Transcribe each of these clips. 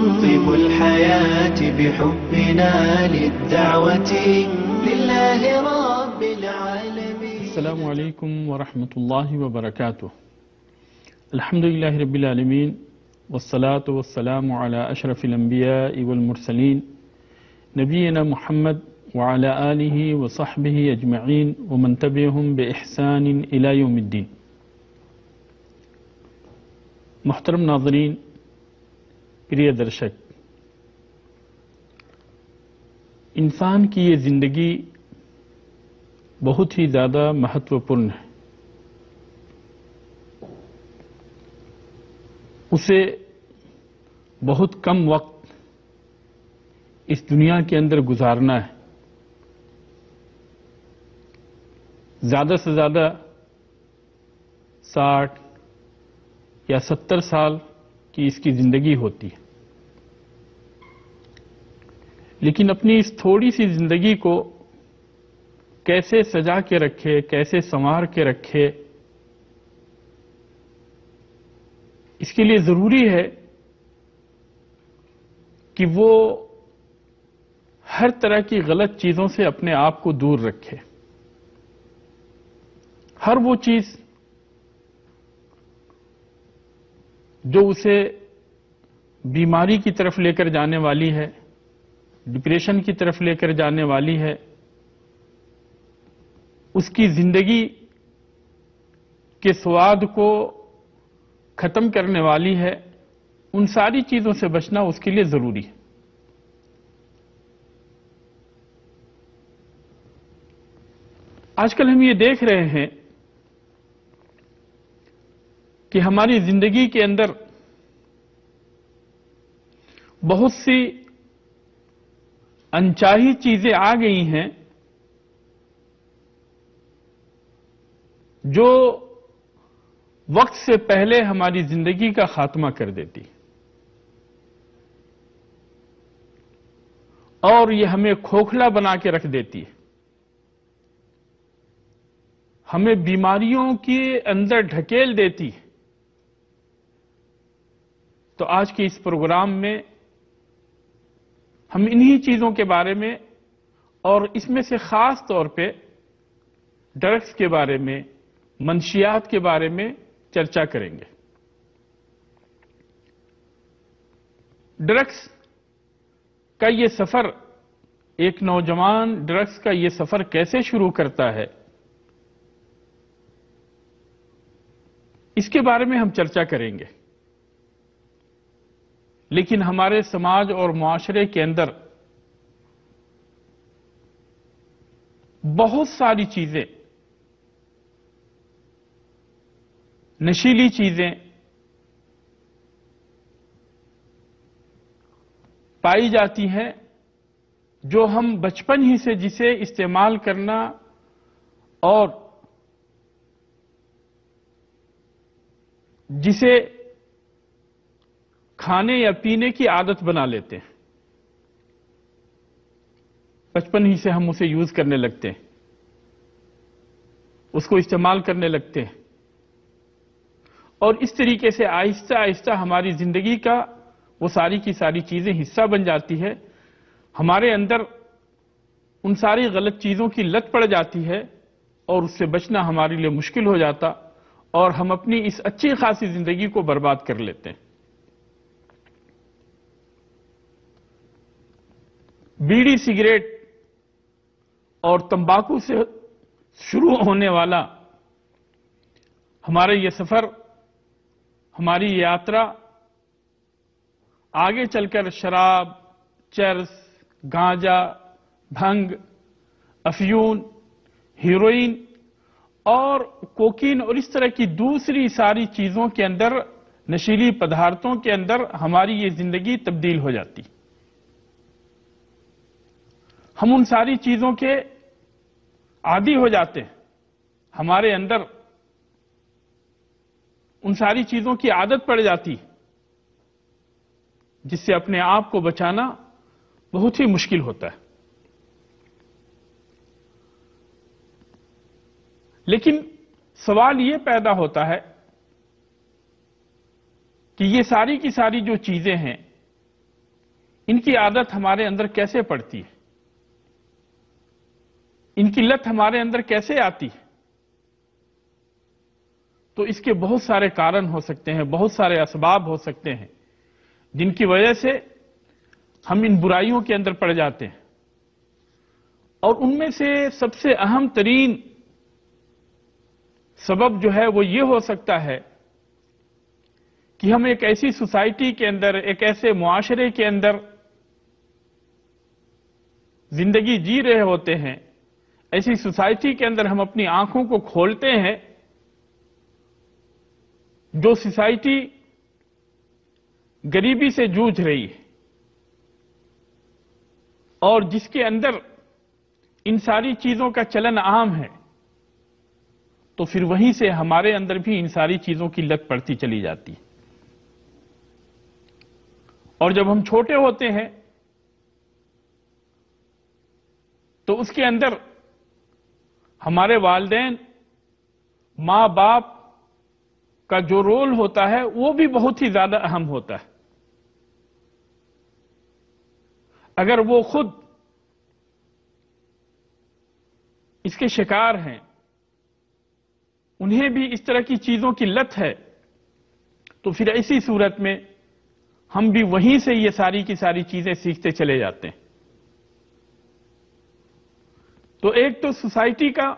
طيب الحياة بحبنا للدعوة لله رب العالمين. السلام علیکم ورحمۃ اللہ وبرکاتہ. الحمد للہ رب العالمین والصلاة والسلام علی اشرف الانبیاء والمرسلین نبینا محمد وعلی آلہ وصحبہ اجمعین ومن تبعہم بإحسان الی یوم الدین. محترم ناظرین، پریہ درشک، انسان کی یہ زندگی بہت ہی زیادہ مہتوپورن ہے. اسے بہت کم وقت اس دنیا کے اندر گزارنا ہے. زیادہ سے زیادہ 60 یا 70 سال کی اس کی زندگی ہوتی ہے. لیکن اپنی اس تھوڑی سی زندگی کو کیسے سجا کے رکھے، کیسے سنوار کے رکھے، اس کے لیے ضروری ہے کہ وہ ہر طرح کی غلط چیزوں سے اپنے آپ کو دور رکھے. ہر وہ چیز جو اسے بیماری کی طرف لے کر جانے والی ہے، ڈپریشن کی طرف لے کر جانے والی ہے، اس کی زندگی کے سواد کو ختم کرنے والی ہے، ان ساری چیزوں سے بچنا اس کے لیے ضروری ہے. آج کل ہم یہ دیکھ رہے ہیں کہ ہماری زندگی کے اندر بہت سی انچاہی چیزیں آ گئی ہیں جو وقت سے پہلے ہماری زندگی کا خاتمہ کر دیتی اور یہ ہمیں کھوکھلا بنا کے رکھ دیتی ہے، ہمیں بیماریوں کے اندر ڈھکیل دیتی ہے. تو آج کے اس پروگرام میں ہم انہی چیزوں کے بارے میں اور اس میں سے خاص طور پہ ڈرگس کے بارے میں، منشیات کے بارے میں چرچا کریں گے. ڈرگس کا یہ سفر، ایک نوجوان ڈرگس کا یہ سفر کیسے شروع کرتا ہے، اس کے بارے میں ہم چرچا کریں گے. لیکن ہمارے سماج اور معاشرے کے اندر بہت ساری چیزیں، نشیلی چیزیں پائی جاتی ہیں جو ہم بچپن ہی سے جسے استعمال کرنا اور جسے کھانے یا پینے کی عادت بنا لیتے ہیں. بچپن ہی سے ہم اسے یوز کرنے لگتے ہیں، اس کو استعمال کرنے لگتے ہیں، اور اس طریقے سے آہستہ آہستہ ہماری زندگی کا وہ ساری کی ساری چیزیں حصہ بن جاتی ہے. ہمارے اندر ان ساری غلط چیزوں کی لت پڑ جاتی ہے اور اس سے بچنا ہمارے لیے مشکل ہو جاتا اور ہم اپنی اس اچھی خاصی زندگی کو برباد کر لیتے ہیں. بیڑی، سگریٹ اور تمباکو سے شروع ہونے والا ہمارا یہ سفر، ہماری یہ یاترا آگے چل کر شراب، چرس، گانجا، بھنگ، افیون، ہیروئن اور کوکین اور اس طرح کی دوسری ساری چیزوں کے اندر، نشیلی پدارتوں کے اندر ہماری یہ زندگی تبدیل ہو جاتی. ہم ان ساری چیزوں کے عادی ہو جاتے ہیں، ہمارے اندر ان ساری چیزوں کی عادت پڑ جاتی، جس سے اپنے آپ کو بچانا بہت ہی مشکل ہوتا ہے. لیکن سوال یہ پیدا ہوتا ہے کہ یہ ساری کی ساری جو چیزیں ہیں ان کی عادت ہمارے اندر کیسے پڑتی ہے، ان کی لت ہمارے اندر کیسے آتی ہے؟ تو اس کے بہت سارے کارن ہو سکتے ہیں، بہت سارے اسباب ہو سکتے ہیں جن کی وجہ سے ہم ان برائیوں کے اندر پڑ جاتے ہیں، اور ان میں سے سب سے اہم ترین سبب جو ہے وہ یہ ہو سکتا ہے کہ ہم ایک ایسی سوسائٹی کے اندر، ایک ایسے معاشرے کے اندر زندگی جی رہے ہوتے ہیں، ایسی سوسائٹی کے اندر ہم اپنی آنکھوں کو کھولتے ہیں، جو سوسائٹی غریبی سے جوجھ رہی ہے اور جس کے اندر ان ساری چیزوں کا چلن عام ہے، تو پھر وہیں سے ہمارے اندر بھی ان ساری چیزوں کی لت پڑتی چلی جاتی ہے۔ اور جب ہم چھوٹے ہوتے ہیں تو اس کے اندر ہمارے والدین، ماں باپ کا جو رول ہوتا ہے وہ بھی بہت ہی زیادہ اہم ہوتا ہے۔ اگر وہ خود اس کے شکار ہیں، انہیں بھی اس طرح کی چیزوں کی لت ہے، تو پھر ایسی صورت میں ہم بھی وہیں سے یہ ساری کی ساری چیزیں سیکھتے چلے جاتے ہیں۔ تو ایک تو سوسائٹی کا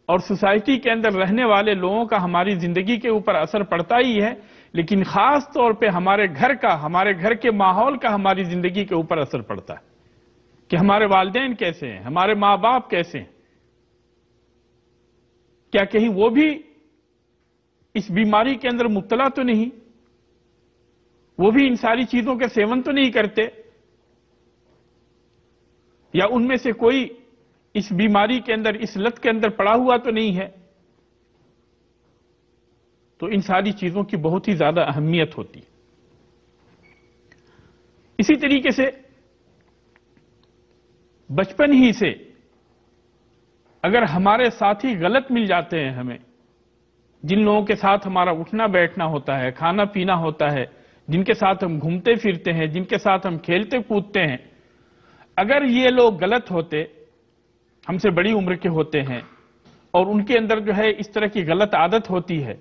اور سوسائٹی کے اندر رہنے والے لوگوں کا ہماری زندگی کے اوپر اثر پڑتا ہی ہے، لیکن خاص طور پہ ہمارے گھر کے ماحول کا ہماری زندگی کے اوپر اثر پڑتا ہے کہ ہمارے والدین کیسے ہیں، ہمارے ماں باپ کیسے ہیں، کیا کہیں وہ بھی اس بیماری کے اندر مبتلا تو نہیں، وہ بھی ان ساری چیزوں کے سیون تو نہیں کرتے، یا ان میں سے کوئی اس بیماری کے اندر، اس لت کے اندر پڑا ہوا تو نہیں ہے۔ تو ان ساری چیزوں کی بہت ہی زیادہ اہمیت ہوتی ہے۔ اسی طریقے سے بچپن ہی سے اگر ہمارے ساتھی غلط مل جاتے ہیں، ہمیں جن لوگوں کے ساتھ ہمارا اٹھنا بیٹھنا ہوتا ہے، کھانا پینا ہوتا ہے، جن کے ساتھ ہم گھومتے پھرتے ہیں، جن کے ساتھ ہم کھیلتے کودتے ہیں، اگر یہ لوگ غلط ہوتے، ہم سے بڑی عمر کے ہوتے ہیں، اور ان کے اندر جو ہے اس طرح کی غلط عادت ہوتی ہے،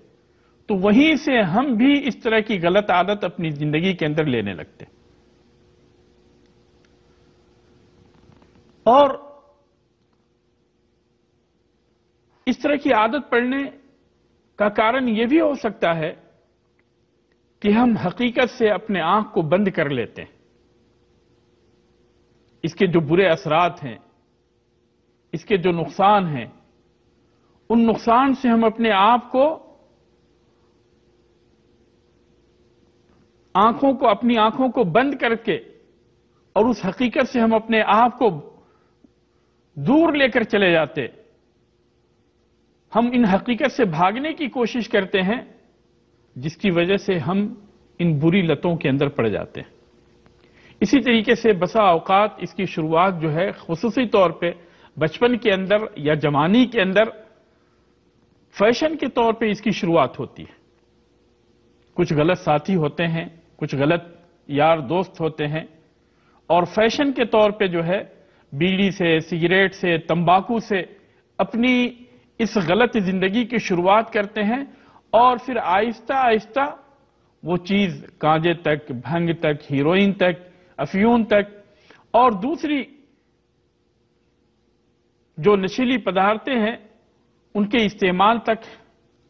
تو وہیں سے ہم بھی اس طرح کی غلط عادت اپنی زندگی کے اندر لینے لگتے۔ اور اس طرح کی عادت پڑنے کا کارن یہ بھی ہو سکتا ہے کہ ہم حقیقت سے اپنے آنکھ کو بند کر لیتے ہیں۔ اس کے جو برے اثرات ہیں، اس کے جو نقصان ہیں، ان نقصان سے ہم اپنے آپ کو، اپنی آنکھوں کو بند کر کے، اور اس حقیقت سے ہم اپنے آپ کو دور لے کر چلے جاتے، ہم ان حقیقت سے بھاگنے کی کوشش کرتے ہیں، جس کی وجہ سے ہم ان بری لتوں کے اندر پڑ جاتے ہیں۔ اسی طریقے سے بسا اوقات اس کی شروعات جو ہے خصوصی طور پہ بچپن کے اندر یا جوانی کے اندر فیشن کے طور پہ اس کی شروعات ہوتی ہے۔ کچھ غلط ساتھی ہوتے ہیں، کچھ غلط یار دوست ہوتے ہیں، اور فیشن کے طور پہ جو ہے بیڑی سے، سگریٹ سے، تمباکو سے اپنی اس غلط زندگی کی شروعات کرتے ہیں، اور پھر آہستہ آہستہ وہ چیز گانجے تک، بھنگ تک، ہیروئن تک، افیون تک، اور دوسری جو نشیلی پدارتیں ہیں ان کے استعمال تک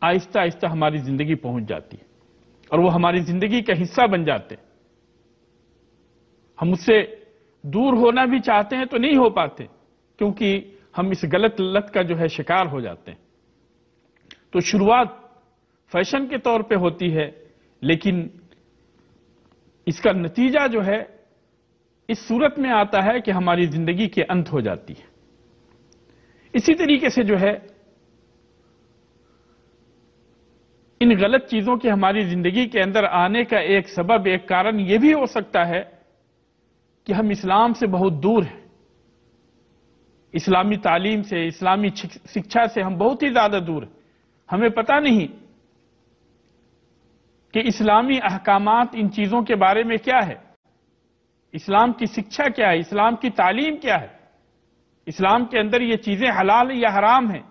آہستہ آہستہ ہماری زندگی پہنچ جاتی ہے، اور وہ ہماری زندگی کا حصہ بن جاتے ہیں۔ ہم اس سے دور ہونا بھی چاہتے ہیں تو نہیں ہو پاتے، کیونکہ ہم اس غلط لت کا جو ہے شکار ہو جاتے ہیں۔ تو شروعات فیشن کے طور پہ ہوتی ہے، لیکن اس کا نتیجہ جو ہے اس صورت میں آتا ہے کہ ہماری زندگی کے انت ہو جاتی ہے۔ اسی طریقے سے جو ہے ان غلط چیزوں کے ہماری زندگی کے اندر آنے کا ایک سبب، ایک کارن یہ بھی ہو سکتا ہے کہ ہم اسلام سے بہت دور ہیں، اسلامی تعلیم سے، اسلامی شکشا سے ہم بہت ہی زیادہ دور ہیں۔ ہمیں پتہ نہیں کہ اسلامی احکامات ان چیزوں کے بارے میں کیا ہے، اسلام کی شکشا کیا ہے، اسلام کی تعلیم کیا ہے، اسلام کے اندر یہ چیزیں حلال یا حرام ہیں،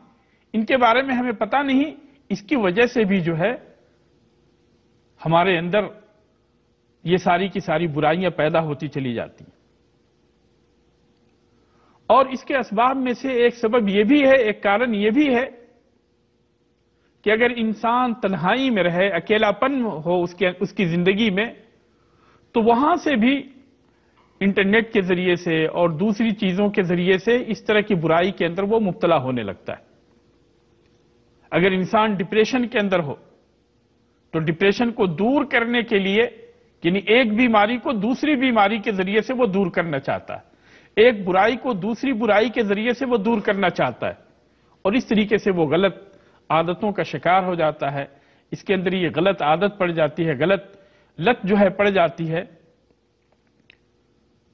ان کے بارے میں ہمیں پتہ نہیں. اس کی وجہ سے بھی جو ہے ہمارے اندر یہ ساری کی ساری برائیاں پیدا ہوتی چلی جاتی ہیں. اور اس کے اسباب میں سے ایک سبب یہ بھی ہے، ایک کارن یہ بھی ہے کہ اگر انسان تنہائی میں رہے، اکیلا پن ہو اس کی زندگی میں، تو وہاں سے بھی انٹرنیٹ کے ذریعے سے اور دوسری چیزوں کے ذریعے سے اس طرح کی برائی کے اندر وہ مبتلا ہونے لگتا ہے. اگر انسان ڈپریشن کے اندر ہو تو ڈپریشن کو دور کرنے کے لیے، یعنی ایک بیماری کو دوسری بیماری کے ذریعے سے وہ دور کرنا چاہتا ہے، ایک برائی کو دوسری برائی کے ذریعے سے وہ دور کرنا چاہتا ہے، اور اس طریقے سے وہ غلط عادتوں کا شکار ہو جاتا ہے. اس کے اندر یہ غلط عادت پڑ جاتی ہے، غلط لت جو ہے پڑ جاتی ہے.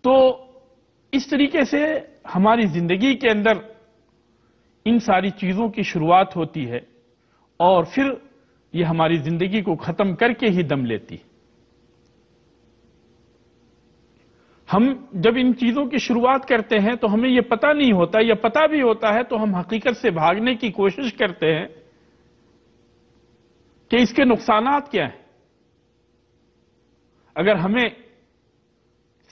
تو اس طریقے سے ہماری زندگی کے اندر ان ساری چیزوں کی شروعات ہوتی ہے اور پھر یہ ہماری زندگی کو ختم کر کے ہی دم لیتی ہے. ہم جب ان چیزوں کی شروعات کرتے ہیں تو ہمیں یہ پتہ نہیں ہوتا، یا پتہ بھی ہوتا ہے تو ہم حقیقت سے بھاگنے کی کوشش کرتے ہیں کہ اس کے نقصانات کیا ہیں. اگر ہمیں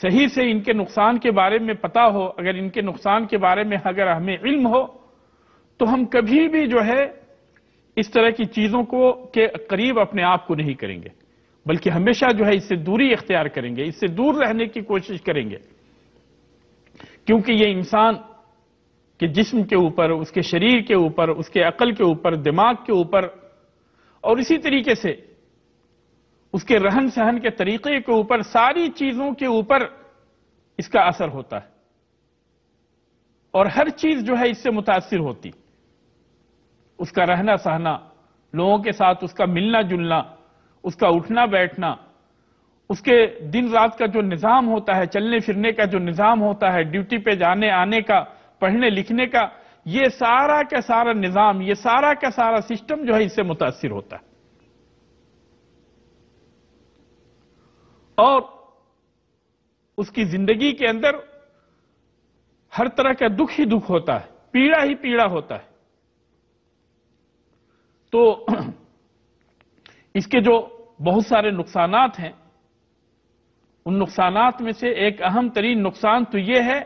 صحیح سے ان کے نقصان کے بارے میں پتہ ہو، اگر ان کے نقصان کے بارے میں اگر ہمیں علم ہو، تو ہم کبھی بھی جو ہے اس طرح کی چیزوں کے قریب اپنے آپ کو نہیں کریں گے، بلکہ ہمیشہ جو ہے اس سے دوری اختیار کریں گے، اس سے دور رہنے کی کوشش کریں گے. کیونکہ یہ انسان کے جسم کے اوپر، اس کے شریر کے اوپر، اس کے عقل کے اوپر، دماغ کے اوپر، اور اسی طریقے سے اس کے رہن سہن کے طریقے کے اوپر، ساری چیزوں کے اوپر اس کا اثر ہوتا ہے، اور ہر چیز جو ہے اس سے متاثر ہوتی. اس کا رہنا سہنا، لوگوں کے ساتھ اس کا ملنا جلنا، اس کا اٹھنا بیٹھنا، اس کے دن رات کا جو نظام ہوتا ہے، چلنے پھرنے کا جو نظام ہوتا ہے، ڈیوٹی پہ جانے آنے کا، پڑھنے لکھنے کا، یہ سارا کا سارا نظام، یہ سارا کا سارا سسٹم جو ہے اس سے متاثر ہوتا ہے. اور اس کی زندگی کے اندر ہر طرح کا دکھ ہی دکھ ہوتا ہے، پیڑا ہی پیڑا ہوتا ہے. تو اس کے جو بہت سارے نقصانات ہیں، ان نقصانات میں سے ایک اہم ترین نقصان تو یہ ہے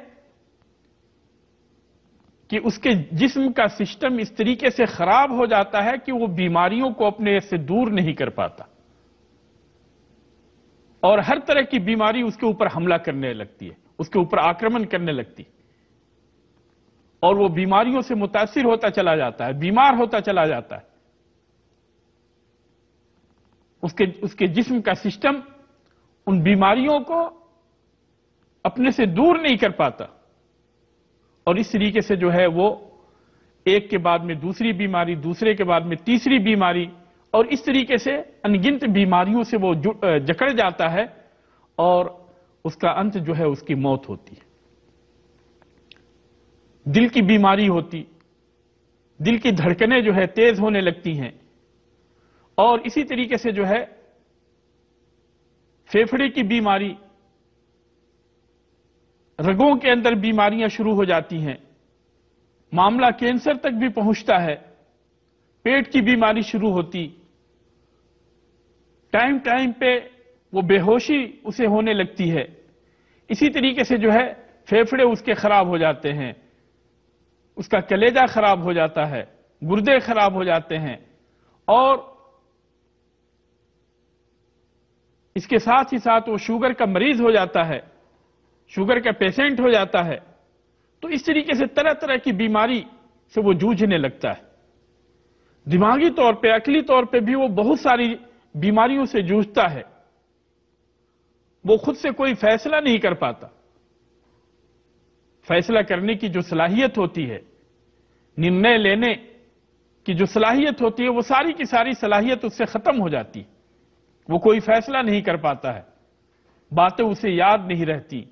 کہ اس کے جسم کا سسٹم اس طریقے سے خراب ہو جاتا ہے کہ وہ بیماریوں کو اپنے سے دور نہیں کر پاتا، اور ہر طرح کی بیماری اس کے اوپر حملہ کرنے لگتی ہے، اس کے اوپر آکرمن کرنے لگتی ہے، اور وہ بیماریوں سے متاثر ہوتا چلا جاتا ہے، بیمار ہوتا چلا جاتا ہے. اس کے جسم کا سسٹم ان بیماریوں کو اپنے سے دور نہیں کر پاتا، اور اس طریقے سے جو ہے وہ ایک کے بعد میں دوسری بیماری، دوسرے کے بعد میں تیسری بیماری، اور اس طریقے سے انگنت بیماریوں سے وہ جکڑ جاتا ہے، اور اس کا انت جو ہے اس کی موت ہوتی ہے. دل کی بیماری ہوتی، دل کی دھڑکنیں جو ہے تیز ہونے لگتی ہیں، اور اسی طریقے سے جو ہے پھیپھڑے کی بیماری، رگوں کے اندر بیماریاں شروع ہو جاتی ہیں، معاملہ کینسر تک بھی پہنچتا ہے، پیٹ کی بیماری شروع ہوتی، ٹائم ٹائم پہ وہ بے ہوشی اسے ہونے لگتی ہے. اسی طریقے سے جو ہے پھیپھڑے اس کے خراب ہو جاتے ہیں، اس کا کلیجہ خراب ہو جاتا ہے، گردے خراب ہو جاتے ہیں، اور اس کے ساتھ ہی ساتھ وہ شوگر کا مریض ہو جاتا ہے، شوگر کا پیشنٹ ہو جاتا ہے. تو اس طریقے سے طرح طرح کی بیماری سے وہ جوجھنے لگتا ہے. دماغی طور پہ، عقلی طور پہ بھی وہ بہت ساری بیماریوں سے جوجھتا ہے. وہ خود سے کوئی فیصلہ نہیں کر پاتا. فیصلہ کرنے کی جو صلاحیت ہوتی ہے، نرنے لینے کی جو صلاحیت ہوتی ہے، وہ ساری کی ساری صلاحیت اس سے ختم ہو جاتی. وہ کوئی فیصلہ نہیں کر پاتا ہے، باتیں اسے یاد نہیں رہتی،